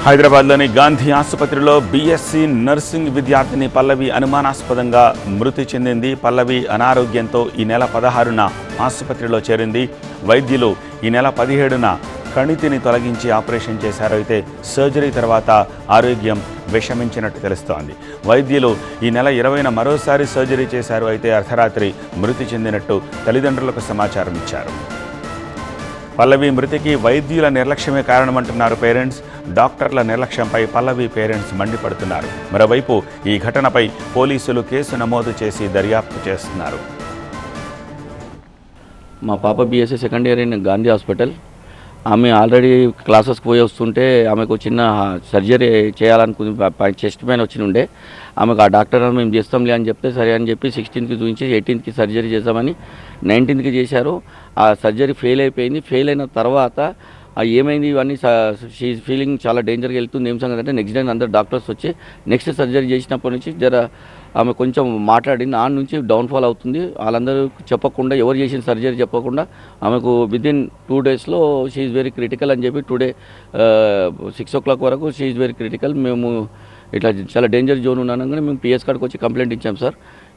హైదరాబాద్లోని గాంధీ ఆసుపత్రిలో BSc nursing విద్యార్థిని పల్లవి అనుమానాస్పదంగా మృతి చెందింది. పల్లవి అనారోగ్యంతో ఈ నెల 16న ఆసుపత్రిలో చేరింది. వైద్యులు ఈ నెల 17న కణితిని తొలగించి ఆపరేషన్ చేశారు. అయితే సర్జరీ తర్వాత ఆరోగ్యం విషమించినట్టు తెలుస్తోంది. వైద్యులు ఈ నెల 20న మరోసారి సర్జరీ చేశారు. అయితే అర్ధరాత్రి మృతి చెందినట్టు తల్లిదండ్రులకు సమాచారం ఇచ్చారు. పల్లవి మృతికి వైద్యుల నిర్లక్ష్యమే కారణమంటున్నారు పేరెంట్స్. డాక్టర్ల నిర్లక్ష్యంపై పల్లవి పేరెంట్స్ మండిపడుతున్నారు. మరోవైపు ఈ ఘటనపై పోలీసులు కేసు నమోదు చేసి దర్యాప్తు చేస్తున్నారు. మా పాప BSc second year in Gandhi hospital. ఆమె ఆల్రెడీ క్లాసెస్కి పోయి వస్తుంటే ఆమెకు చిన్న సర్జరీ చేయాలనుకుంది. చెస్ట్ పెయిన్ వచ్చి ఉండే ఆమెకు ఆ డాక్టర్ మేము చేస్తాంలే అని చెప్తే సరే అని చెప్పి 16కి చూపించి 18కి సర్జరీ చేద్దామని 19కి చేశారు. ఆ సర్జరీ ఫెయిల్ అయిపోయింది. ఫెయిల్ అయిన తర్వాత ఏమైంది ఇవన్నీ షీ ఫీలింగ్ చాలా డేంజర్గా వెళ్తుంది. ఏం సంగతి అంటే నెక్స్ట్ డే అందరు డాక్టర్స్ వచ్చి నెక్స్ట్ సర్జరీ చేసినప్పటి నుంచి ఆమె కొంచెం మాట్లాడింది. ఆ నుంచి డౌన్ఫాల్ అవుతుంది. వాళ్ళందరూ చెప్పకుండా ఎవరు చేసిన సర్జరీ చెప్పకుండా ఆమెకు విదిన్ 2 డేస్లో షీ ఈజ్ వెరీ క్రిటికల్ అని చెప్పి టుడే 6 o'clock వరకు షీ ఈజ్ వెరీ క్రిటికల్. మేము ఇట్లా చాలా డేంజర్ జోన్ ఉన్నానగానే మేము పిఎస్ కాడికి వచ్చి కంప్లైంట్ ఇచ్చాం సార్.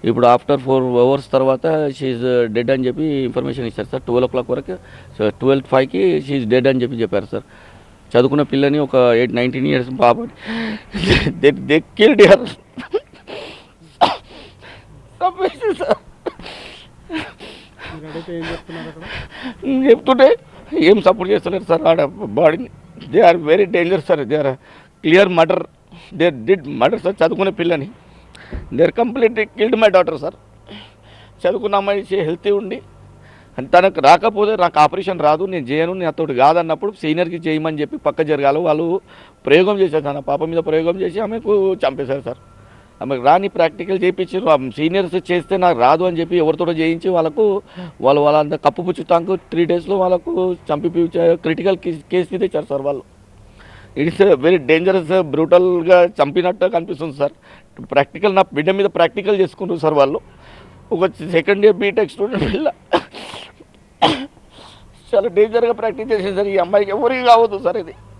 ఇప్పుడు ఆఫ్టర్ 4 hours తర్వాత షీఈ్ డెడ్ అని చెప్పి ఇన్ఫర్మేషన్ ఇచ్చారు సార్. 12 o'clock వరకు 12:05కి షీఈ్ డెడ్ అని చెప్పారు సార్. చదువుకున్న పిల్లని ఒక 19 years బాబు దే కిల్డ్ హర్. చెప్తుంటే ఏం సపోర్ట్ చేస్తలేరు సార్. ఆడ బాడీని they are very danger sir. They are clear murder. They did murder sir. చదువుకునే పిల్లని they are completely killed my daughter sir. చదువుకున్న అమ్మాయి హెల్తీ ఉండి తనకు రాకపోతే నాకు ఆపరేషన్ రాదు, నేను చేయను, నేను అతడు కాదన్నప్పుడు సీనియర్కి చేయమని చెప్పి పక్క జరగాలి. వాళ్ళు ప్రయోగం చేశారు సార్. నా పాప మీద ప్రయోగం చేసి ఆమెకు చంపేశారు సార్. ఆమెకు రాని ప్రాక్టికల్ చేయించారు. సీనియర్స్ చేస్తే నాకు రాదు అని చెప్పి ఎవరితో చేయించి వాళ్ళంతా కప్పు పుచ్చుతాంకు 3 daysలో వాళ్ళకు చంపి క్రిటికల్ కేసు తెచ్చారు సార్. వాళ్ళు ఇట్స్ వెరీ డేంజరస్, బ్రూటల్గా చంపినట్టు కనిపిస్తుంది సార్. ప్రాక్టికల్ నా బిడ్డ మీద ప్రాక్టికల్ చేసుకుంటారు సార్. వాళ్ళు ఒక సెకండ్ ఇయర్ బీటెక్ స్టూడెంట్ పిల్ల చాలా డేంజర్గా ప్రాక్టీస్ చేసింది సార్. ఈ అమ్మాయికి ఎవరికి కావద్దు సార్ ఇది.